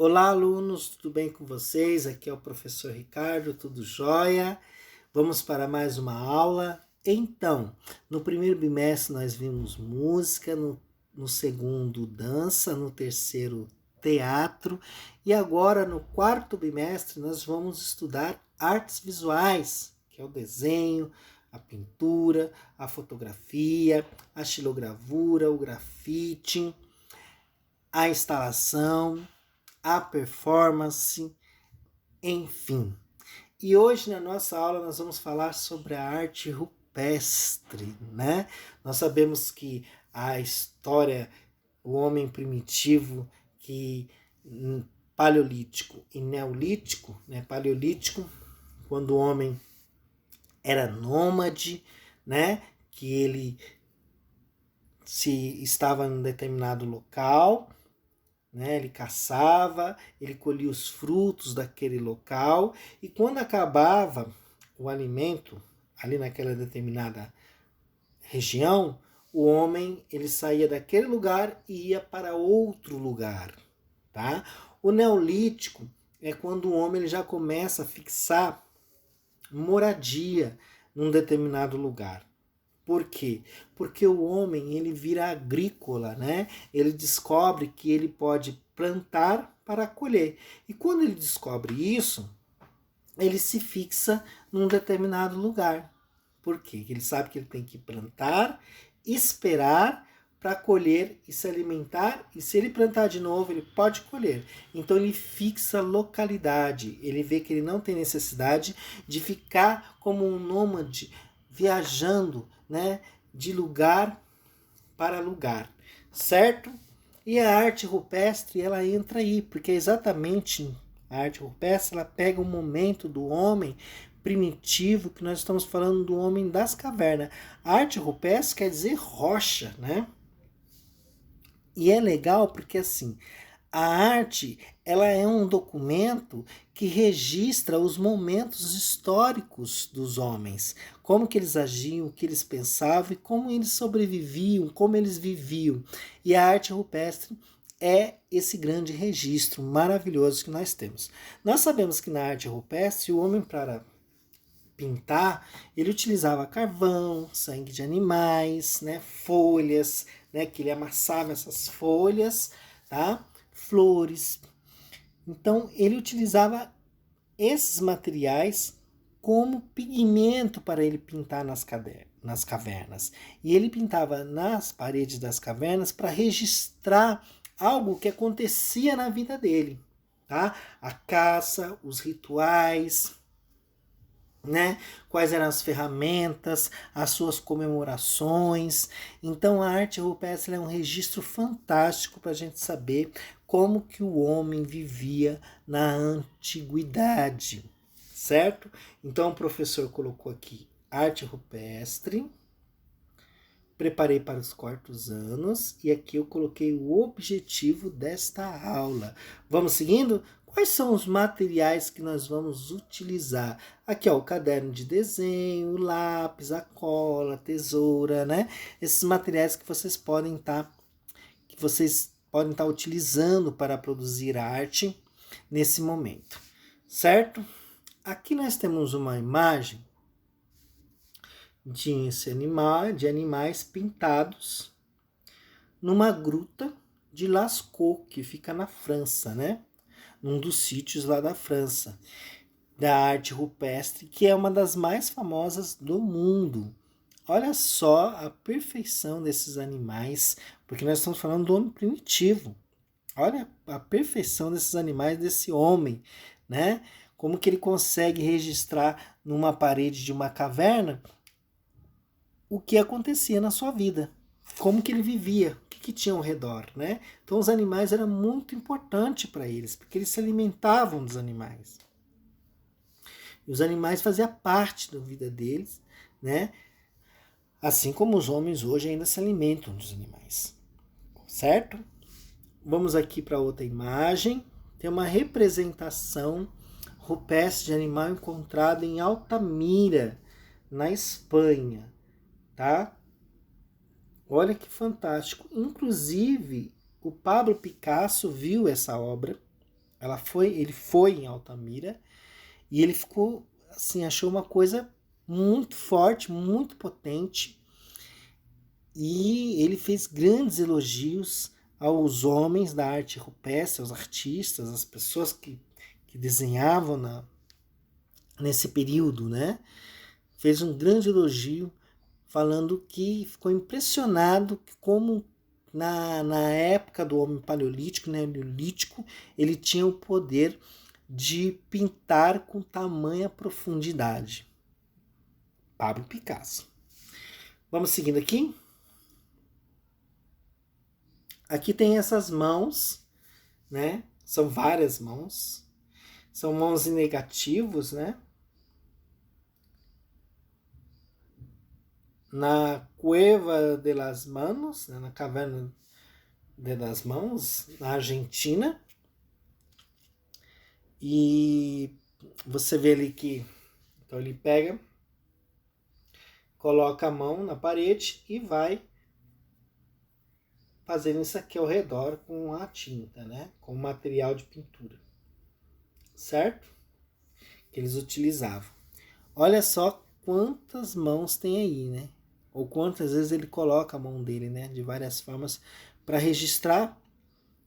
Olá, alunos, tudo bem com vocês? Aqui é o professor Ricardo, tudo jóia? Vamos para mais uma aula. Então, no primeiro bimestre nós vimos música, no segundo dança, no terceiro teatro e agora no quarto bimestre nós vamos estudar artes visuais, que é o desenho, a pintura, a fotografia, a xilogravura, o grafite, a instalação, a performance, enfim. E hoje na nossa aula nós vamos falar sobre a arte rupestre, né? Nós sabemos que a história, o homem primitivo, que paleolítico e neolítico, né? Paleolítico, quando o homem era nômade, né? Que ele se estava em um determinado local, né? Ele caçava, ele colhia os frutos daquele local e quando acabava o alimento ali naquela determinada região, o homem ele saía daquele lugar e ia para outro lugar, tá? O neolítico é quando o homem ele já começa a fixar moradia num determinado lugar. Por quê? Porque o homem ele vira agrícola, né? Ele descobre que ele pode plantar para colher. E quando ele descobre isso, ele se fixa num determinado lugar. Por quê? Ele sabe que ele tem que plantar, esperar para colher e se alimentar, e se ele plantar de novo, ele pode colher. Então ele fixa localidade, ele vê que ele não tem necessidade de ficar como um nômade viajando, né, de lugar para lugar, certo? E a arte rupestre, ela entra aí, porque exatamente a arte rupestre, ela pega o momento do homem primitivo, que nós estamos falando do homem das cavernas. A arte rupestre quer dizer rocha, né? E é legal porque assim, a arte, ela é um documento que registra os momentos históricos dos homens, como que eles agiam, o que eles pensavam e como eles sobreviviam, como eles viviam. E a arte rupestre é esse grande registro maravilhoso que nós temos. Nós sabemos que na arte rupestre o homem para pintar, ele utilizava carvão, sangue de animais, né, folhas, né, que ele amassava essas folhas, tá? Flores. Então ele utilizava esses materiais como pigmento para ele pintar nas cavernas. E ele pintava nas paredes das cavernas para registrar algo que acontecia na vida dele, tá? A caça, os rituais, né? Quais eram as ferramentas, as suas comemorações. Então a arte rupestre é um registro fantástico para a gente saber como que o homem vivia na antiguidade, certo? Então o professor colocou aqui arte rupestre, preparei para os quartos anos e aqui eu coloquei o objetivo desta aula. Vamos seguindo? Quais são os materiais que nós vamos utilizar? Aqui, ó, o caderno de desenho, o lápis, a cola, a tesoura, né? Esses materiais que vocês podem estar utilizando para produzir arte nesse momento, certo? Aqui nós temos uma imagem de animais pintados numa gruta de Lascaux, que fica na França, né? Num dos sítios lá da França, da arte rupestre, que é uma das mais famosas do mundo. Olha só a perfeição desses animais, porque nós estamos falando do homem primitivo. Olha a perfeição desses animais, desse homem, né? Como que ele consegue registrar numa parede de uma caverna o que acontecia na sua vida, como que ele vivia, o que tinha ao redor, né? Então os animais eram muito importantes para eles, porque eles se alimentavam dos animais. E os animais faziam parte da vida deles, né? Assim como os homens hoje ainda se alimentam dos animais, certo? Vamos aqui para outra imagem. Tem uma representação rupestre de animal encontrado em Altamira, na Espanha, tá? Olha que fantástico. Inclusive, o Pablo Picasso viu essa obra, Ele foi em Altamira e ele ficou assim, achou uma coisa muito forte, muito potente, e ele fez grandes elogios aos homens da arte rupestre, aos artistas, às pessoas que desenhavam nesse período, né? Fez um grande elogio, falando que ficou impressionado que como na época do homem paleolítico, né, neolítico, ele tinha o poder de pintar com tamanha profundidade. Pablo Picasso. Vamos seguindo aqui? Aqui tem essas mãos, né? São várias mãos. São mãos em negativos, né? Na Cueva de las Manos, né? Na Caverna de las Mãos, na Argentina. E você vê ali que então ele pega, coloca a mão na parede e vai fazendo isso aqui ao redor com a tinta, né? Com o material de pintura. Certo? Que eles utilizavam. Olha só quantas mãos tem aí, né? Ou quantas vezes ele coloca a mão dele, né? De várias formas para registrar.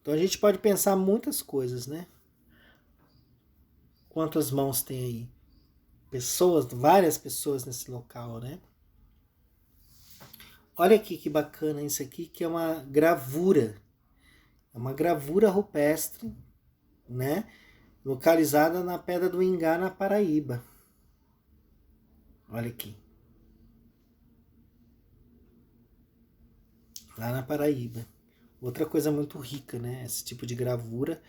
Então a gente pode pensar muitas coisas, né? Quantas mãos tem aí? Pessoas, várias pessoas nesse local, né? Olha aqui que bacana isso aqui, que é uma gravura. É uma gravura rupestre, né? Localizada na Pedra do Ingá, na Paraíba. Olha aqui. Lá na Paraíba. Outra coisa muito rica, né? Esse tipo de gravura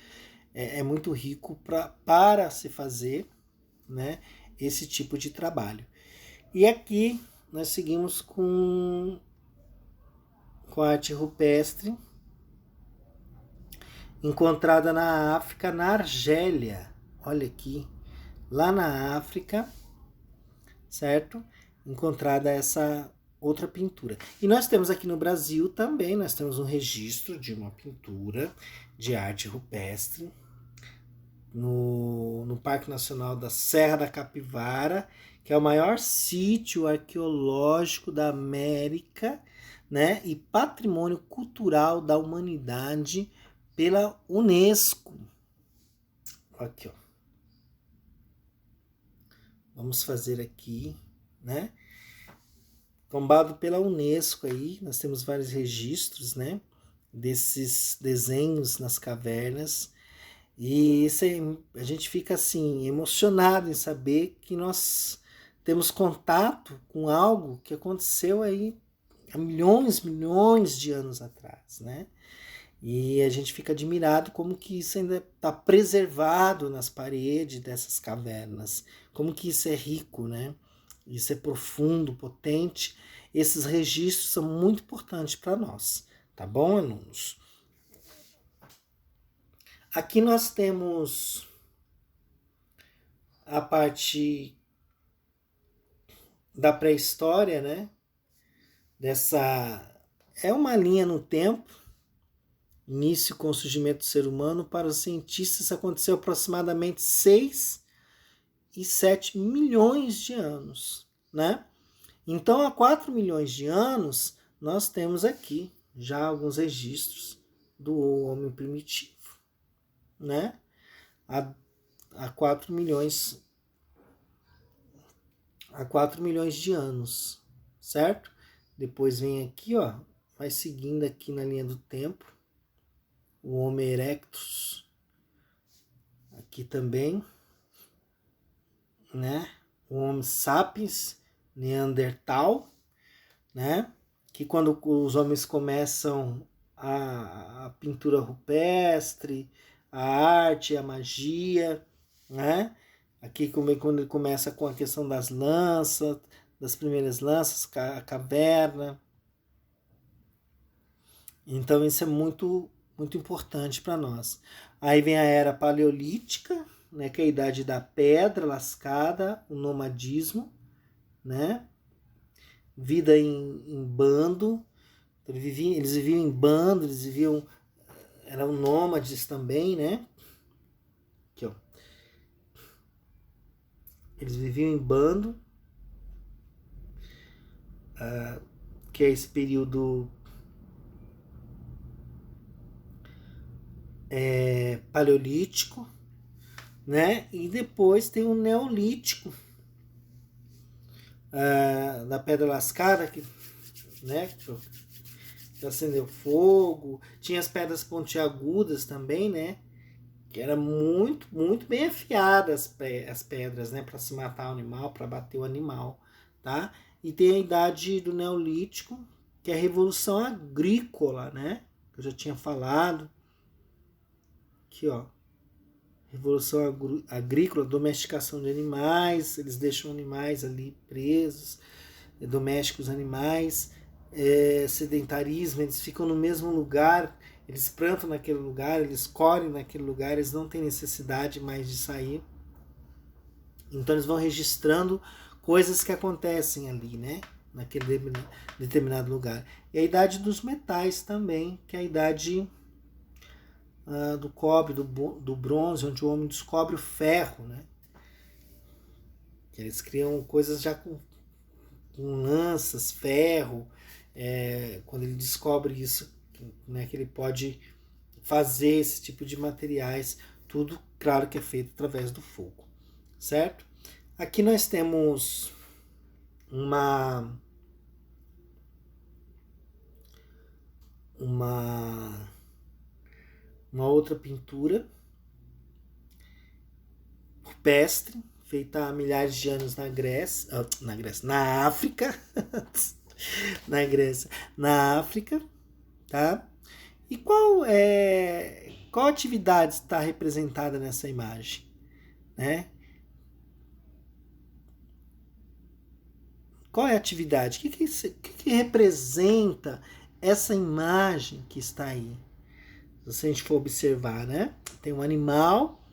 é muito rico para se fazer, né? Esse tipo de trabalho. E aqui nós seguimos com a arte rupestre encontrada na África, na Argélia. Olha aqui, lá na África, certo? Encontrada essa outra pintura. E nós temos aqui no Brasil também, nós temos um registro de uma pintura de arte rupestre no Parque Nacional da Serra da Capivara, que é o maior sítio arqueológico da América, né? E patrimônio cultural da humanidade pela Unesco. Aqui, ó. Vamos fazer aqui, né? Tombado pela Unesco aí, nós temos vários registros, né? Desses desenhos nas cavernas. E a gente fica assim, emocionado em saber que nós temos contato com algo que aconteceu aí há milhões de anos atrás, né? E a gente fica admirado como que isso ainda está preservado nas paredes dessas cavernas, como que isso é rico, né? Isso é profundo, potente. Esses registros são muito importantes para nós, tá bom, alunos? Aqui nós temos a parte da pré-história, né? É uma linha no tempo. Início com o surgimento do ser humano. Para os cientistas aconteceu aproximadamente 6 e 7 milhões de anos, né? Então, há 4 milhões de anos, nós temos aqui já alguns registros do homem primitivo, né? Há 4 milhões de anos, certo? Depois vem aqui, ó, vai seguindo aqui na linha do tempo, o Homo erectus, aqui também, né? O Homo sapiens, Neandertal, né? Que quando os homens começam a pintura rupestre, a arte, a magia, né? Aqui quando ele começa com a questão das lanças, das primeiras lanças, a caverna. Então isso é muito importante para nós. Aí vem a era paleolítica, né, que é a idade da pedra lascada, o nomadismo, né? Vida em bando. Eles viviam em bando, eram nômades também, né? Eles viviam em bando, que é esse período paleolítico, né? E depois tem o neolítico, da pedra lascada, que, né, que acendeu fogo. Tinha as pedras pontiagudas também, né? Que era muito, muito bem afiadas as pedras, né? Para se matar o animal, para bater o animal, tá? E tem a idade do Neolítico, que é a Revolução Agrícola, né? Que eu já tinha falado. Aqui, ó. Revolução Agrícola, domesticação de animais, eles deixam animais ali presos, domésticos animais, sedentarismo, eles ficam no mesmo lugar, eles plantam naquele lugar, eles colhem naquele lugar, eles não têm necessidade mais de sair. Então eles vão registrando coisas que acontecem ali, né? Naquele determinado lugar. E a idade dos metais também, que é a idade do cobre, do bronze, onde o homem descobre o ferro, né? Eles criam coisas já com lanças, ferro. Quando ele descobre isso, né, que ele pode fazer esse tipo de materiais, tudo, claro, que é feito através do fogo, certo? Aqui nós temos uma outra pintura rupestre, feita há milhares de anos na África, na Grécia, na África, tá? E qual atividade está representada nessa imagem, né? Qual é a atividade? O que representa essa imagem que está aí? Se a gente for observar, né? Tem um animal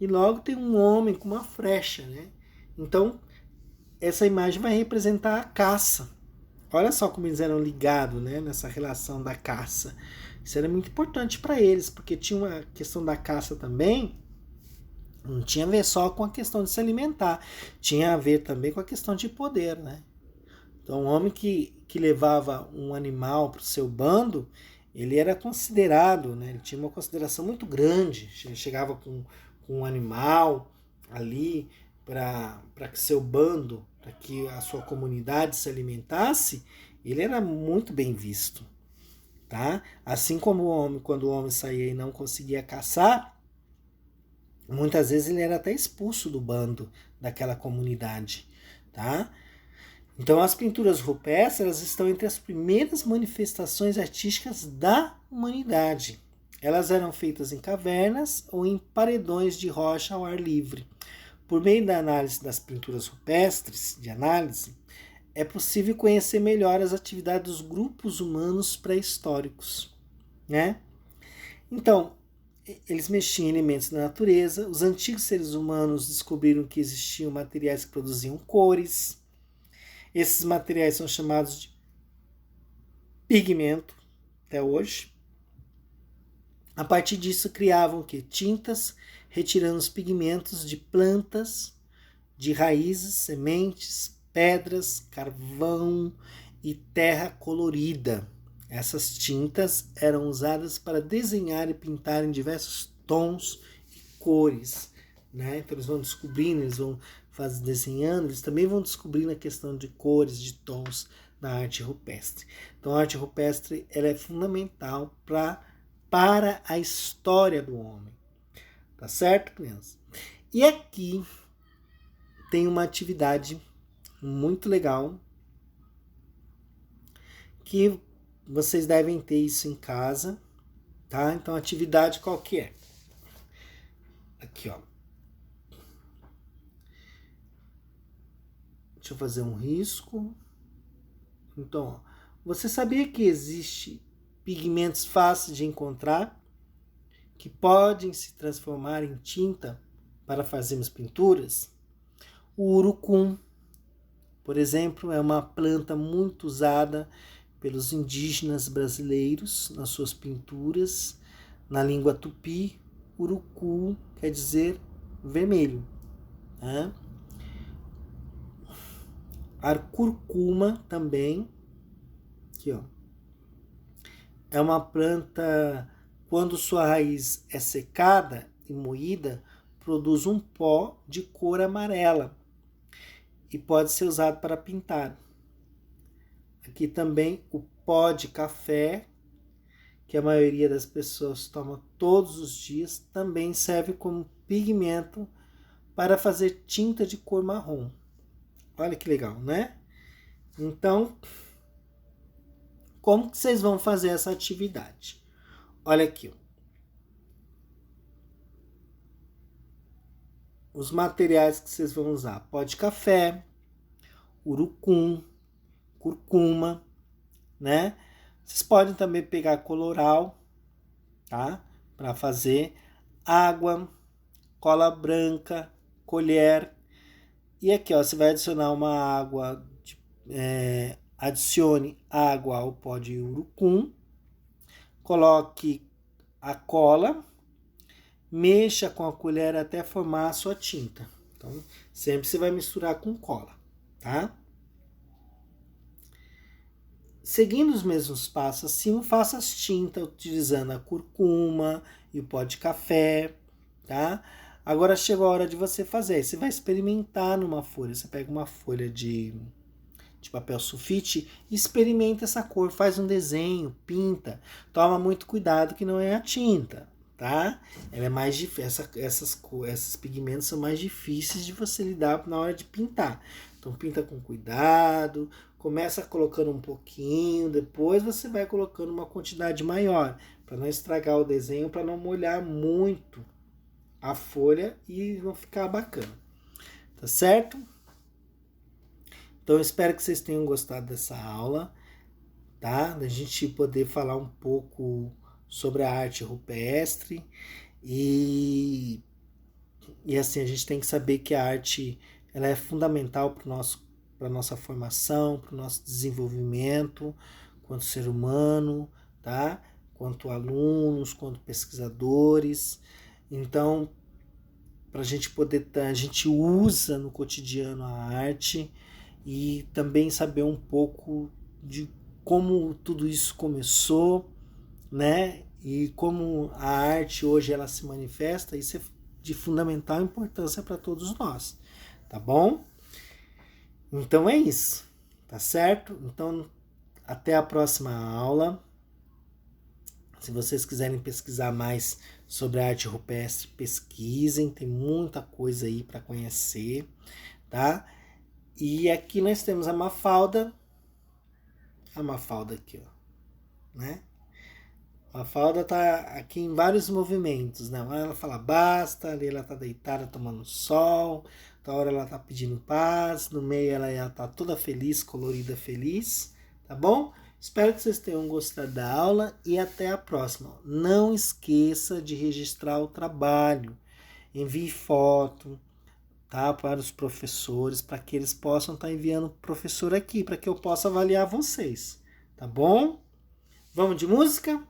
e logo tem um homem com uma flecha, né? Então, essa imagem vai representar a caça. Olha só como eles eram ligados, né? Nessa relação da caça. Isso era muito importante para eles, porque tinha uma questão da caça também. Não tinha a ver só com a questão de se alimentar. Tinha a ver também com a questão de poder, né? Então, um homem que levava um animal para o seu bando, ele era considerado, né? Ele tinha uma consideração muito grande. Ele chegava com um animal ali para que seu bando, para que a sua comunidade se alimentasse, ele era muito bem visto, tá? Assim como o homem, quando o homem saía e não conseguia caçar, muitas vezes ele era até expulso do bando daquela comunidade, tá? Então as pinturas rupestres, elas estão entre as primeiras manifestações artísticas da humanidade. Elas eram feitas em cavernas ou em paredões de rocha ao ar livre. Por meio da análise das pinturas rupestres, é possível conhecer melhor as atividades dos grupos humanos pré-históricos, né? Então, eles mexiam em elementos da natureza. Os antigos seres humanos descobriram que existiam materiais que produziam cores. Esses materiais são chamados de pigmento até hoje. A partir disso criavam tintas, retirando os pigmentos de plantas, de raízes, sementes, pedras, carvão e terra colorida. Essas tintas eram usadas para desenhar e pintar em diversos tons e cores, né? Então eles vão descobrindo, eles vão desenhando, eles também vão descobrindo a questão de cores, de tons na arte rupestre. Então a arte rupestre, ela é fundamental para a história do homem. Tá certo, criança? E aqui tem uma atividade muito legal que vocês devem ter isso em casa, tá? Então, a atividade qual que é? Aqui, ó. Deixa eu fazer um risco. Então, ó, você sabia que existe pigmentos fáceis de encontrar que podem se transformar em tinta para fazermos pinturas? O urucum, por exemplo, é uma planta muito usada pelos indígenas brasileiros nas suas pinturas. Na língua tupi, urucu quer dizer vermelho, né? A curcuma também, aqui ó, é uma planta, quando sua raiz é secada e moída, produz um pó de cor amarela e pode ser usado para pintar. Aqui também o pó de café, que a maioria das pessoas toma todos os dias, também serve como pigmento para fazer tinta de cor marrom. Olha que legal, né? Então, como que vocês vão fazer essa atividade? Olha aqui. Os materiais que vocês vão usar: pó de café, urucum, curcuma, né? Vocês podem também pegar coloral, tá? Para fazer água, cola branca, colher. E aqui, ó, você vai adicionar uma água, adicione água ao pó de urucum, coloque a cola, mexa com a colher até formar a sua tinta. Então, sempre você vai misturar com cola, tá? Seguindo os mesmos passos assim, faça as tintas utilizando a curcuma e o pó de café, tá? Agora chegou a hora de você fazer. Você vai experimentar numa folha. Você pega uma folha de papel sulfite e experimenta essa cor, faz um desenho, pinta. Toma muito cuidado que não é a tinta, tá? Ela é mais difícil. Esses pigmentos são mais difíceis de você lidar na hora de pintar. Então pinta com cuidado. Começa colocando um pouquinho, depois você vai colocando uma quantidade maior, para não estragar o desenho, para não molhar muito a folha e não ficar bacana. Tá certo? Então eu espero que vocês tenham gostado dessa aula, tá? Da gente poder falar um pouco sobre a arte rupestre e assim, a gente tem que saber que a arte ela é fundamental para a nossa formação, para o nosso desenvolvimento quanto ser humano, tá? Quanto alunos, quanto pesquisadores. Então, para a gente poder, a gente usa no cotidiano a arte e também saber um pouco de como tudo isso começou, né? E como a arte hoje ela se manifesta, isso é de fundamental importância para todos nós, tá bom? Então é isso, tá certo? Então até a próxima aula. Se vocês quiserem pesquisar mais sobre a arte rupestre, pesquisem, tem muita coisa aí para conhecer, tá? E aqui nós temos a Mafalda aqui, ó, né? A Mafalda tá aqui em vários movimentos, né? Uma hora ela fala basta, ali ela tá deitada tomando sol, outra hora ela tá pedindo paz, no meio ela tá toda feliz, colorida, feliz, tá bom? Espero que vocês tenham gostado da aula e até a próxima. Não esqueça de registrar o trabalho, envie foto, tá, para os professores, para que eles possam estar enviando o professor aqui, para que eu possa avaliar vocês, tá bom? Vamos de música?